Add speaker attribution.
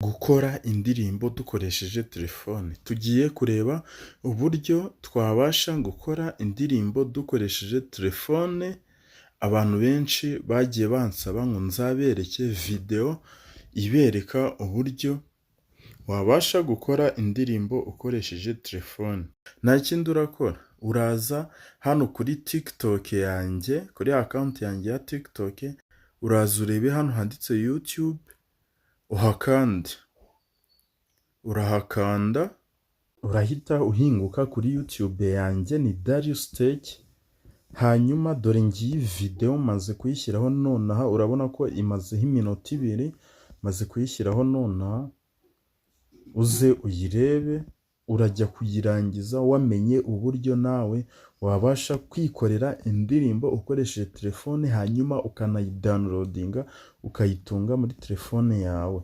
Speaker 1: Gukora indirimbo dukoresheje telefone. Tugiye kureba uburyo twabasha gukora indirimbo dukoresheje telefone, abantu benshi bagiye bansaba ngo nzabereke video ibereka uburyo wabasha gukora indirimbo ukoresheje telefone. Nta kindi urakora, uraza hano kuri TikTok yanjye, kuri account yanjye ya TikTok, uraza urebe hano handitse YouTube, uhakande. Urahakanda, urahita uhinguka kuri YouTube yanjye, ni Darius Tech. Hanyuma dore ngiyi video maze kuyishyiraho nonaha, urabona ko imazeho iminota 2, maze kuyishyiraho nonaha. Uze uyirebe, urajya kuyirangiza wamenye uburyo nawe wabasha kwikorera indirimbo ukoresheje telefone, hanyuma ukanayidownloadinga ukayitunga muri telefone yawe.